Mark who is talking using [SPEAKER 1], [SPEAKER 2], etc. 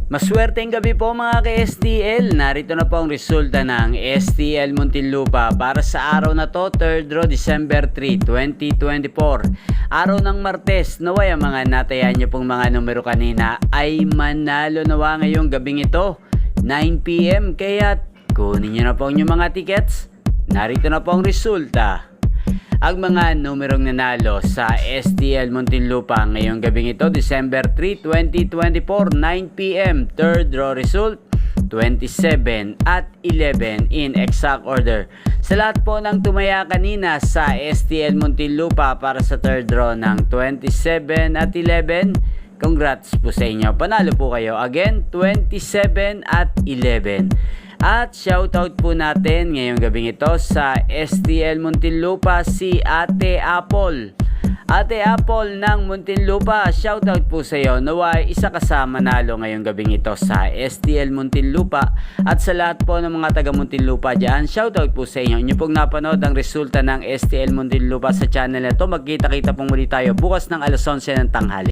[SPEAKER 1] Maswerteng gabi po mga ka-STL. Narito na po ang resulta ng STL Muntinlupa para sa araw na to, 3rd draw, December 3, 2024. Araw ng Martes, naway ang mga natayan nyo pong mga numero kanina ay manalo nawa ngayong gabing ito, 9 PM. Kaya kunin nyo na po ang mga tickets. Narito na po ang resulta. Ang mga numerong nanalo sa STL Muntinlupa ngayong gabing ito, December 3, 2024, 9 PM, 3rd draw result, 27 at 11 in exact order. Sa lahat po ng tumaya kanina sa STL Muntinlupa para sa 3rd draw ng 27 at 11, congrats po sa inyo. Panalo po kayo. Again, 27 at 11. At shoutout po natin ngayong gabing ito sa STL Muntinlupa si Ate Apple. Ate Apple ng Muntinlupa, shoutout po sa iyo. Naway isa ka sa manalo ngayong gabing ito sa STL Muntinlupa. At sa lahat po ng mga taga Muntinlupa dyan, shoutout po sa inyo. Inyo pong napanood ang resulta ng STL Muntinlupa sa channel na ito. Magkita-kita pong muli tayo bukas ng alas 11 ng tanghali.